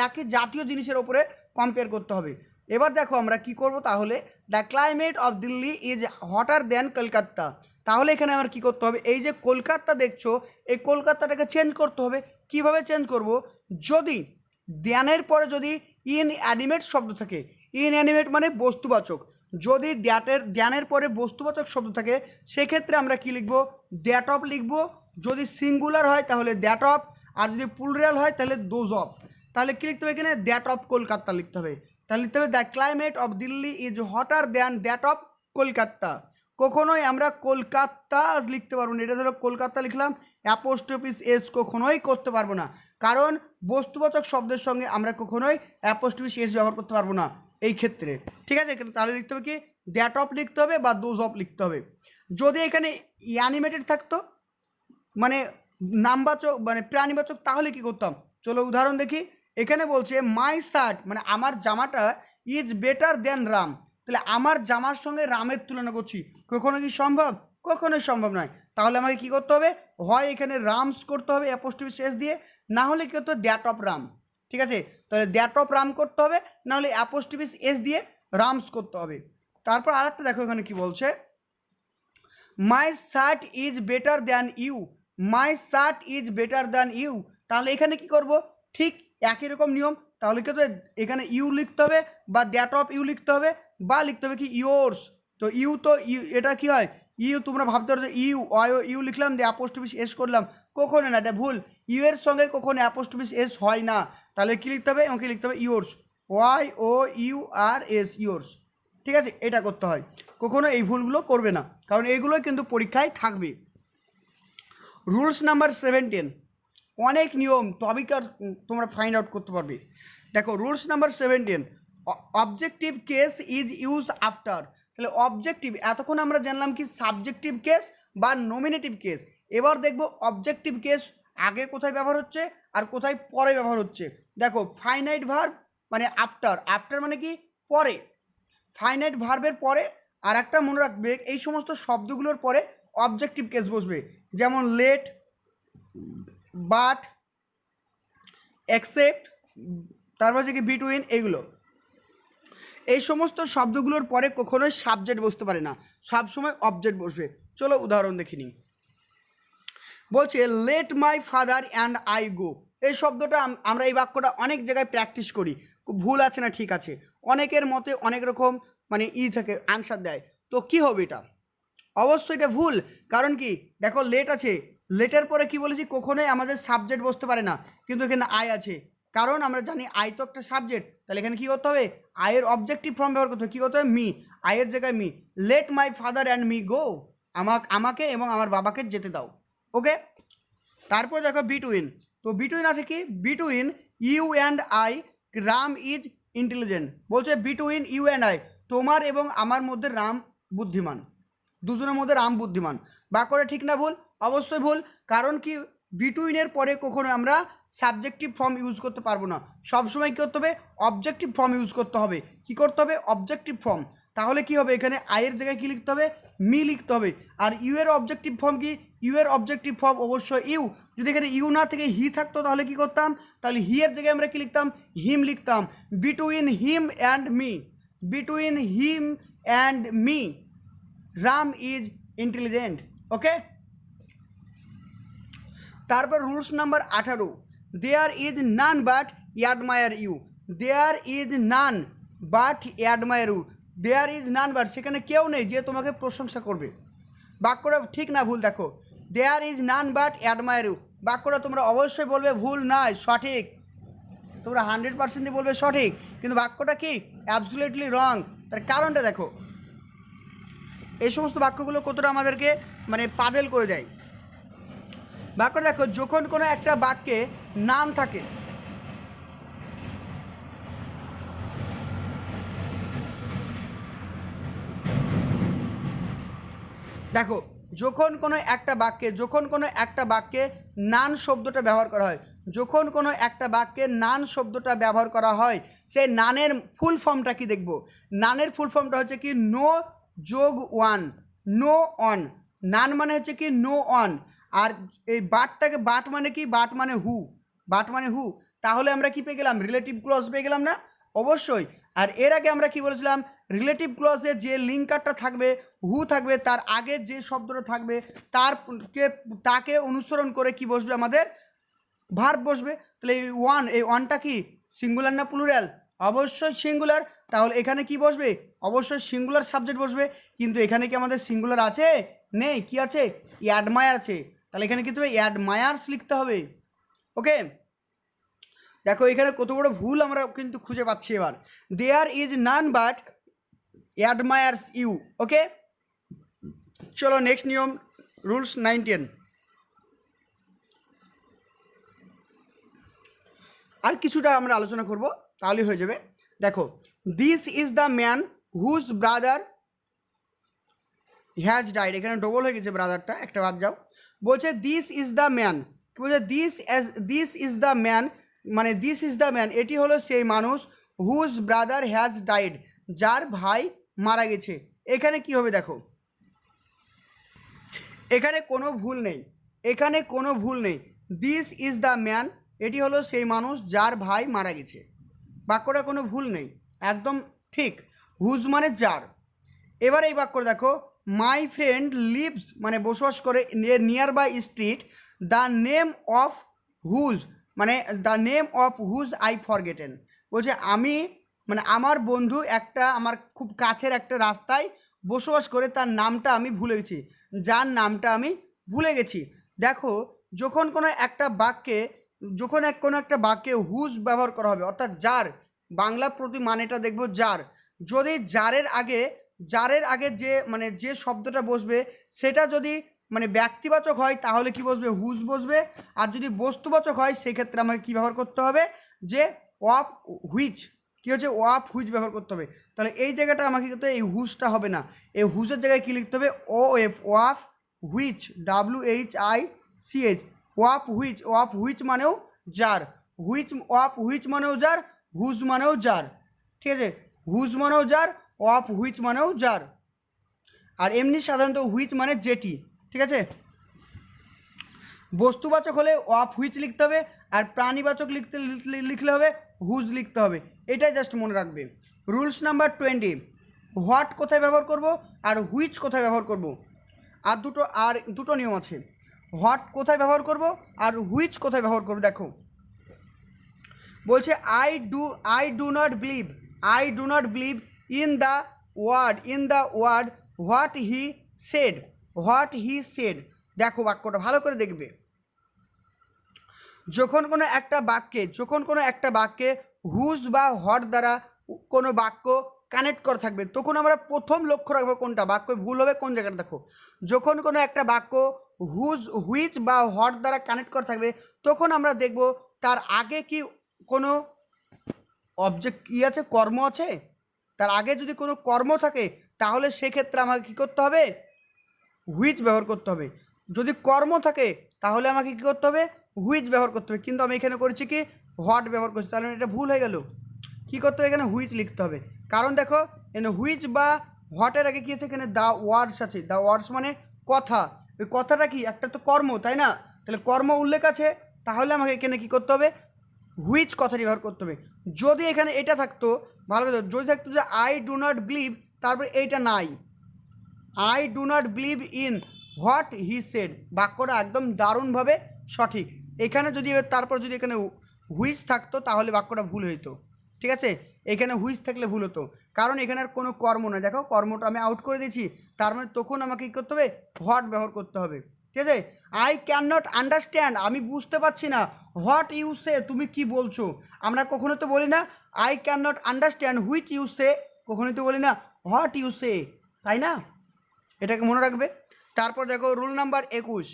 একই জাতীয় জিনিসের ওপরে কম্পেয়ার করতে হবে। এবার দেখো আমরা কি করব, তাহলে the climate of Delhi is hotter than Kolkata. তাহলে এখানে আমার কি করতে হবে, এই যে কলকাতা দেখছো এই কলকাতাটাকে চেঞ্জ করতে হবে। কিভাবে চেঞ্জ করব, যদি দ্যানের পরে যদি ইনঅ্যানিমেট শব্দ থাকে, ইনঅ্যানিমেট মানে বস্তুবাচক, যদি দ্যানের পরে বস্তুবাচক শব্দ থাকে সেক্ষেত্রে আমরা কি লিখব, দ্যাট অফ লিখব। যদি সিঙ্গুলার হয় তাহলে দ্যাট অফ, আর যদি প্লুরাল হয় তাহলে দোজ অফ। তাহলে কী লিখতে হবে এখানে, দ্যাট অফ কলকাতা লিখতে হবে। তাহলে লিখতে হবে the climate of Delhi is hotter than that of Kolkata. কখনোই আমরা কলকাতা লিখতে পারবো না, এটা ধরো কলকাতা লিখলাম, অ্যাপোস্ট্রোফিস এস কখনোই করতে পারবো না, কারণ বস্তুবাচক শব্দের সঙ্গে আমরা কখনোই অ্যাপোস্ট্রোফিস এস ব্যবহার করতে পারবো না এই ক্ষেত্রে, ঠিক আছে। তাহলে লিখতে হবে কি দ্যাট অফ লিখতে হবে বা দোজ অফ লিখতে হবে। যদি এখানে অ্যানিমেটেড থাকতো মানে নামবাচক মানে প্রাণীবাচক, তাহলে কি করতাম, চলো উদাহরণ দেখি। এখানে বলছে মাই শার্ট মানে আমার জামাটা ইজ বেটার দ্যান রাম, তাহলে আমার জামার সঙ্গে রামের তুলনা করছি, কখনো কি সম্ভব, কখনোই সম্ভব নয়। তাহলে আমাকে কি করতে হবে, হয় এখানে রামস করতে হবে অ্যাপোস্ট্রফি শেষ দিয়ে, না হলে কি করতে হবে দ্যাট অফ রাম, ঠিক আছে। তাহলে দ্যাট অফ রাম করতে হবে, না হলে অ্যাপোস্ট্রফি এস দিয়ে রামস করতে হবে। তারপর আরেকটা দেখো এখানে কি বলছে, my shirt is better than you, my shirt is better than you. তাহলে এখানে কি করব, ঠিক একই রকম নিয়ম। তাহলে কি এখানে ইউ লিখতে হবে বা দ্যাট অফ ইউ লিখতে হবে বা লিখতে হবে কি ইয়োর্স। তো ইউ তো ইউ, এটা কি হয় ইউ, তোমরা ভাবতে পারো যে ইউ ইউ লিখলাম দিয়ে অ্যাপোস্ট্রফি এস করলাম, কখনো না, এটা ভুল। ইউ এর সঙ্গে কখনো অ্যাপোস্ট্রফি এস হয় না। তাহলে কি লিখতে হবে, আমাকে লিখতে হবে yours, Y O U R S, yours, ঠিক আছে। এটা করতে হয়, কখনো এই ভুলগুলো করবে না, কারণ এইগুলো কিন্তু পরীক্ষায় থাকবে। রুলস নাম্বার 17, অনেক নিয়ম তবেই তোমরা ফাইন্ড আউট করতে পারবে। দেখো rules number 17, objective case is use after. তাহলে অবজেক্টিভ, এতক্ষণ আমরা জানলাম কি সাবজেক্টিভ কেস বা নমিনেটিভ কেস, এবার দেখব অবজেক্টিভ কেস আগে কোথায় ব্যবহার হচ্ছে আর কোথায় পরে ব্যবহার হচ্ছে। দেখো ফাইনাইট ভার্ব মানে আফটার, আফটার মানে কি পরে, ফাইনাইট ভার্বের পরে। আর একটা মনে রাখবে এই সমস্ত শব্দগুলোর পরে অবজেক্টিভ কেস বসবে, যেমন লেট, বাট, অ্যাকসেপ্ট, তারপর হচ্ছে কি বিটুইন, এইগুলো এই সমস্ত শব্দগুলোর পরে কখনোই সাবজেক্ট বসতে পারে না, সবসময় অবজেক্ট বসবে। চলো উদাহরণ দেখে নিই। বলছে late my father and I go, এই শব্দটা আমরা এই বাক্যটা অনেক জায়গায় প্র্যাকটিস করি, ভুল আছে না ঠিক আছে, অনেকের মতে অনেক রকম মানে থাকে আনসার দেয়, তো কি হবে এটা? অবশ্যই এটা ভুল। কারণ কি দেখো লেট আছে, লেটের পরে কি বলেছি কখনোই আমাদের সাবজেক্ট বসতে পারে না, কিন্তু এখানে আই আছে, কারণ আমরা জানি আই তো একটা সাবজেক্ট, তাহলে এখানে কী করতে হবে আয়ের অবজেক্টিভ ফর্ম ব্যবহার করতে হবে, কী করতে হবে মি, আয়ের জায়গায় me. Late my father and me go, আমাকে এবং আমার বাবাকে যেতে দাও। ওকে, তারপর দেখো বিটুইন, তো বিটুইন আছে কি between you and I Ram is intelligent, বলছে বিটুইন ইউ অ্যান্ড আই, তোমার এবং আমার মধ্যে রাম বুদ্ধিমান, দুজনের মধ্যে রাম বুদ্ধিমান। বাক্যটা ঠিক না ভুল? অবশ্যই ভুল। কারণ কি বিটুইনের পরে কখনো আমরা সাবজেক্টিভ ফর্ম ইউজ করতে পারবো না, সবসময় কী করতে হবে অবজেক্টিভ ফর্ম ইউজ করতে হবে। কী করতে হবে অবজেক্টিভ ফর্ম। তাহলে কি হবে এখানে আয়ের জায়গায় কী লিখতে হবে মি লিখতে হবে। আর ইউ এর অবজেক্টিভ ফর্ম কি, ইউ এর অবজেক্টিভ ফর্ম অবশ্যই ইউ। যদি এখানে ইউ না থেকে হি থাকতো তাহলে কি করতাম, তাহলে হি এর জায়গায় আমরা কি লিখতাম হিম লিখতাম। Between him and me, between him and me Ram is intelligent. Okay, তারপর rules number 18, there is none but admire you, there is none but admire you, there is none but সেখানে কেউ নেই যে তোমাকে প্রশংসা করবে। বাক্যটা ঠিক না ভুল? দেখো there is none but admire you, বাক্যটা তোমরা অবশ্যই বলবে ভুল নয় সঠিক, তোমরা 100% বলবে সঠিক, কিন্তু বাক্যটা কি অ্যাবসলিউটলি রং। তার কারণটা দেখো, এই সমস্ত বাক্যগুলো কতটা আমাদেরকে মানে পাজেল করে দেয়। বাক্য দেখো যখন কোনো একটা বাক্যে নাম থাকে, দেখো যখন কোনো একটা বাক্যে নান শব্দটা ব্যবহার করা হয়, যখন কোনো একটা বাক্যে নান শব্দটা ব্যবহার করা হয়, সেই নানের ফুল ফর্মটা কি দেখব, নানের ফুল ফর্মটা হচ্ছে কি নো যোগ ওয়ান, নো অন। নান মানে হচ্ছে কি নো অন, আর এই বাটটাকে বাট মানে কি, বাট মানে হু, বাট মানে হু। তাহলে আমরা কি পেয়ে গেলাম রিলেটিভ ক্লজ পেয়ে গেলাম না? অবশ্যই। আর এর আগে আমরা কি বলেছিলাম রিলেটিভ ক্লজে যে লিঙ্কারটা থাকবে হু থাকবে, তার আগে যে শব্দটা থাকবে তাকে অনুসরণ করে কি বসবে আমাদের ভার্ব বসবে। তাহলে এই ওয়ানটা কি সিঙ্গুলার না প্লুরাল? অবশ্যই সিঙ্গুলার। তাহলে এখানে কি বসবে অবশ্যই সিঙ্গুলার সাবজেক্ট বসবে, কিন্তু এখানে কি আমাদের সিঙ্গুলার আছে? নেই। কি আছে? অ্যাডমায়ার আছে। তাহলে এখানে কিন্তু অ্যাডমায়ার্স লিখতে হবে। ওকে, দেখো এখানে কত বড় ভুল আমরা কিন্তু খুঁজে পাচ্ছি এবার। There is none but admires you. Okay, চলো নেক্সট নিয়ম রুলস 19, আর কিছুটা আমরা আলোচনা করব তাহলেই হয়ে যাবে। দেখো this is the man whose brother has died, এখানে ডবল হয়ে গেছে ব্রাদারটা, একটা বাদ যাও। বলছে দিস ইজ দ্য ম্যান, কি বলছে দিস ইজ দ্য ম্যান, মানে দিস ইজ দ্য ম্যান এটি হলো সেই মানুষ, হুজ ব্রাদার হ্যাজ ডাইড যার ভাই মারা গেছে। এখানে কি হবে দেখো, এখানে কোনো ভুল নেই, এখানে কোনো ভুল নেই। দিস ইজ দ্য ম্যান এটি হলো সেই মানুষ যার ভাই মারা গেছে, বাক্যটা কোনো ভুল নেই, একদম ঠিক। হুজ মানে যার। এবার এই বাক্য দেখো মাই ফ্রেন্ড লিভস মানে বসবাস করে near by street, the name of whose মানে the name of whose I forgotten, বলছে আমি মানে আমার বন্ধু একটা আমার খুব কাছের একটা রাস্তায় বসবাস করে, তার নামটা আমি ভুলে গেছি, যার নামটা আমি ভুলে গেছি। দেখো যখন কোনো একটা বাক্যে কোনো একটা বাক্যে হুজ ব্যবহার করা হবে অর্থাৎ যার, বাংলা প্রতি মানেটা দেখবো যার, যদি জারের আগে যে মানে যে শব্দটা বসবে সেটা যদি মানে ব্যক্তিবাচক হয় তাহলে কি বসবে হুজ বসবে, আর যদি বস্তুবাচক হয় সেক্ষেত্রে আমাকে কী ব্যবহার করতে হবে যে অফ হুইচ, কী হচ্ছে অফ হুইচ ব্যবহার করতে হবে। তাহলে এই জায়গাটা আমাকে কিন্তু এই হুজটা হবে না, এই হুজের জায়গায় কী লিখতে হবে O F, of which, WHICH, of which মানেও যার, অফ হুইচ মানেও যার, হুজ মানেও যার, ঠিক আছে, হুজ মানেও যার, অফ হুইচ মানেও যার। আর এমনি সাধারণত হুইচ মানে যেটি, ঠিক আছে। বস্তুবাচক হলে অফ হুইচ লিখতে হবে, আর প্রাণীবাচক লিখলে হবে হুজ লিখতে হবে। এটাই জাস্ট মনে রাখবে। রুলস নাম্বার 20, হোয়াট কোথায় ব্যবহার করব আর হুইচ কোথায় ব্যবহার করব। আর দুটো নিয়ম আছে, হোয়াট কোথায় ব্যবহার করব আর হুইচ কোথায় ব্যবহার করব। দেখো বলছে I do not believe in the word what he said. দেখো বাক্যটা ভালো করে দেখবে। যখন কোনো একটা বাক্যে হুজ বা হট দ্বারা কোনো বাক্য কানেক্ট করা থাকবে, তখন আমরা প্রথম লক্ষ্য রাখবো কোনটা বাক্য ভুল হবে কোন জায়গাটা। দেখো যখন কোনো একটা বাক্য হুইচ বা হট দ্বারা কানেক্ট করা থাকবে, তখন আমরা দেখব তার আগে কি কোনো অবজেক্ট আছে, কর্ম আছে। তার আগে যদি কোনো কর্ম থাকে তাহলে সেক্ষেত্রে আমাকে কী করতে হবে, হুইচ ব্যবহার করতে হবে। যদি কর্ম থাকে তাহলে আমাকে কী করতে হবে, হুইচ ব্যবহার করতে হবে। কিন্তু আমি এখানে করেছি কি হোয়াট ব্যবহার করছি, তাহলে এটা ভুল হয়ে গেল। কী করতে হবে, এখানে হুইচ লিখতে হবে। কারণ দেখো এখানে হুইচ বা হোয়াটের আগে কী আছে, এখানে দ্য ওয়ার্ডস আছে। দ্য ওয়ার্ডস মানে কথা। ওই কথাটা কি একটা তো কর্ম, তাই না? তাহলে কর্ম উল্লেখ আছে, তাহলে আমাকে এখানে কী করতে হবে, হুইচ কথাটি ব্যবহার করতে হবে। যদি এখানে এটা থাকতো, ভালো কথা, যদি থাকতো যে আই ডু নট বিলিভ, তারপরে এইটা নাই, I do not believe in what he shed, বাক্যটা একদম দারুণভাবে সঠিক। এখানে যদি তারপর যদি এখানে হুইচ থাকতো তাহলে বাক্যটা ভুল হইতো, ঠিক আছে। এখানে হুইচ থাকলে ভুল হতো, কারণ এখানে আর কোনো কর্ম নয়। দেখো কর্মটা আমি আউট করে দিয়েছি, তার মানে তখন আমাকে কী করতে হবে, হোয়াট ব্যবহার করতে হবে, ঠিক আছে। আই ক্যান নট আন্ডারস্ট্যান্ড, আমি বুঝতে পারছি না, হোয়াট ইউ সে, তুমি কি বলছো। আমরা কখনো তো বলি না I can not understand which you say, কখনোই তো বলি না হোয়াট ইউ সে, তাই না? এটাকে মনে রাখবে। তারপর দেখো rule number 21,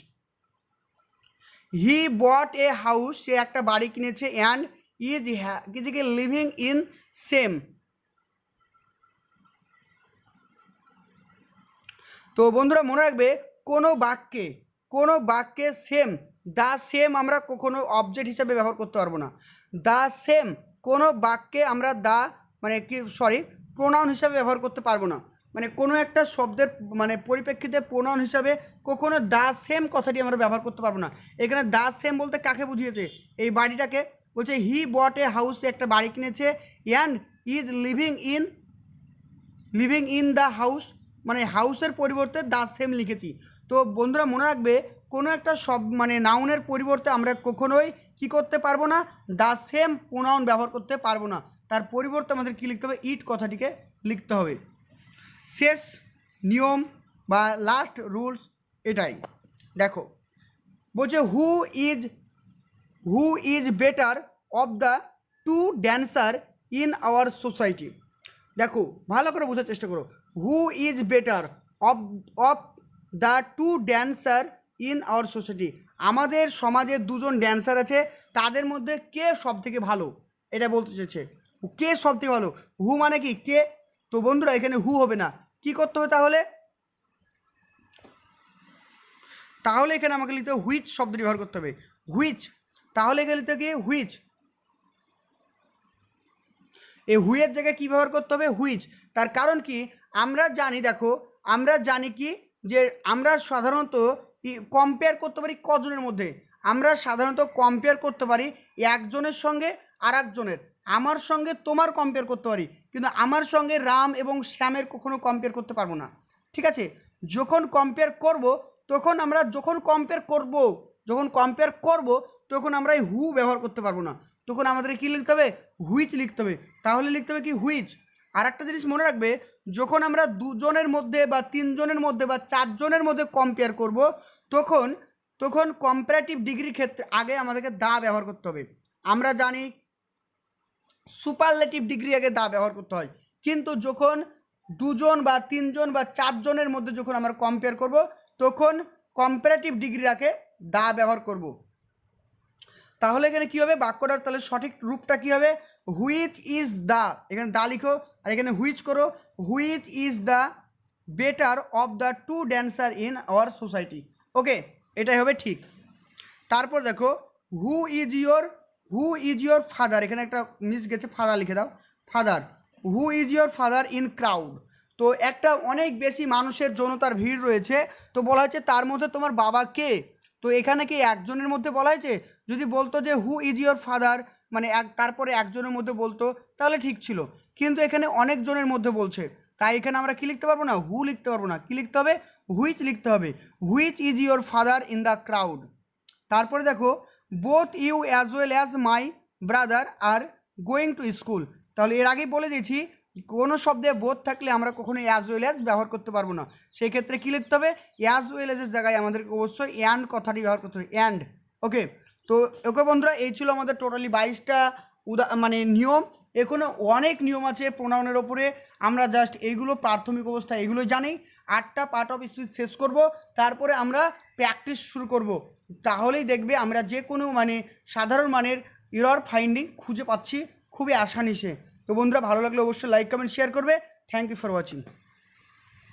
he bought a house, সে একটা বাড়ি কিনেছে, and is living in same. তো বন্ধুরা মনে রাখবে কোনো বাক্যে সেম, দ্য সেম আমরা কখনো অবজেক্ট হিসাবে ব্যবহার করতে পারবো না। দ্য সেম কোনো বাক্যে আমরা প্রোনাউন হিসাবে ব্যবহার করতে পারবো না। মানে কোনো একটা শব্দের পরিপ্রেক্ষিতে প্রোনাউন হিসাবে কখনো দ্য সেম কথাটি আমরা ব্যবহার করতে পারবো না। এখানে দ্য সেম বলতে কাকে বুঝিয়েছে, এই বাড়িটাকে বলছে। হি বট এ হাউস, একটা বাড়ি কিনেছে, and is living in the house, মানে হাউসের পরিবর্তে দ্য সেম লিখেছি। তো বন্ধুরা মনে রাখবে কোনো একটা নাউনের পরিবর্তে আমরা কখনোই কী করতে পারবো না, দ্য সেম প্রোনাউন ব্যবহার করতে পারবো না। তার পরিবর্তে আমাদের কী লিখতে হবে, ইট কথাটিকে লিখতে হবে। শেষ নিয়ম বা লাস্ট রুলস এটাই। দেখো বলছে who is better of the two dancer in our society. দেখো ভালো করে বোঝার চেষ্টা করো, who is better of the two dancer in our society. আমাদের সমাজে দুজন ড্যান্সার আছে, তাদের মধ্যে কে সব থেকে ভালো, এটা বলতে চেয়েছে। কে সব থেকে ভালো, হু মানে কি কে। তো বন্ধুরা এখানে হু হবে না, কি করতে হবে তাহলে এখানে আমাকে লিখতে হবে হুইচ শব্দটি ব্যবহার করতে হবে, হুইচ। তাহলে এখানে লিখতে গিয়ে হুইচ, এই হুইয়ের জায়গায় কী ব্যবহার করতে হবে, হুইচ। তার কারণ কি আমরা জানি কি যে আমরা সাধারণত কম্পেয়ার করতে পারি কজনের মধ্যে, আমরা সাধারণত কম্পেয়ার করতে পারি একজনের সঙ্গে আর একজনের। আমার সঙ্গে তোমার কম্পেয়ার করতে পারি, কিন্তু আমার সঙ্গে রাম এবং শ্যামের কখনো কম্পেয়ার করতে পারবো না, ঠিক আছে। যখন কম্পেয়ার করব যখন কম্পেয়ার করব তখন আমরা এই হু ব্যবহার করতে পারবো না, তখন আমাদের কী লিখতে হবে, হুইচ লিখতে হবে। তাহলে লিখতে হবে কি হুইচ। আর একটা জিনিস মনে রাখবে, যখন আমরা দুজনের মধ্যে বা তিনজনের মধ্যে বা চারজনের মধ্যে কম্পেয়ার করব, তখন কম্পারেটিভ ডিগ্রির ক্ষেত্রে আগে আমাদেরকে দা ব্যবহার করতে হবে। আমরা জানি সুপারলেটিভ ডিগ্রি আগে দা ব্যবহার করতে হয়, কিন্তু যখন দুজন বা তিনজন বা চারজনের মধ্যে যখন আমরা কম্পেয়ার করব, তখন কম্পারেটিভ ডিগ্রির আগে দা ব্যবহার করব। তাহলে এখানে কী হবে, বাক্যটার তাহলে সঠিক রূপটা কী হবে, হুইচ ইজ দ্য, এখানে দা লিখো আর এখানে হুইচ করো, which is the better of the two dancer in our society. Okay, এটাই হবে ঠিক। তারপর দেখো হু ইজ ইয়োর ফাদার, এখানে একটা মিস গেছে, ফাদার লিখে দাও, father, who is your father in crowd. তো একটা অনেক বেশি মানুষের জনতার ভিড় রয়েছে, তো বলা হয়েছে তার মধ্যে তোমার বাবা কে। তো এখানে কি একজনের মধ্যে বলা হয়েছে? যদি বলতো যে হু ইজ ইয়োর ফাদার, মানে তারপরে একজনের মধ্যে বলতো তাহলে ঠিক ছিল, কিন্তু এখানে অনেকজনের মধ্যে বলছে, তাই এখানে আমরা কি লিখতে পারবো না, হু লিখতে পারবো না, কি লিখতে হবে, হুইচ লিখতে হবে, which is your father in the crowd. তারপরে দেখো both you as well as my brother are going to school. তাহলে এর আগেই বলে দিয়েছি কোনো শব্দে বোথ থাকলে আমরা কখনো অ্যাজ ওয়েল অ্যাজ ব্যবহার করতে পারবো না, সেই ক্ষেত্রে কী লিখতে হবে, অ্যাজ ওয়েল অ্যাজের জায়গায় আমাদেরকে অবশ্যই অ্যান্ড কথাটি ব্যবহার করতে হবে, অ্যান্ড। ওকে, তো ওকে বন্ধুরা, এই ছিল আমাদের টোটালি 22টা মানে নিয়ম। এখনো অনেক নিয়ম আছে প্রোনাউনের ওপরে, আমরা জাস্ট এইগুলো প্রাথমিক অবস্থা এগুলো জানি। 8টা পার্ট অফ স্পিচ শেষ করব, তারপরে আমরা প্র্যাকটিস শুরু করব, তাহলেই দেখবে আমরা যে কোনো মানে সাধারণ মানের এরর ফাইন্ডিং খুঁজে পাচ্ছি খুবই আসানিসে। তো বন্ধুরা, ভালো লাগলে অবশ্যই লাইক কমেন্ট শেয়ার করবে। Thank you for watching.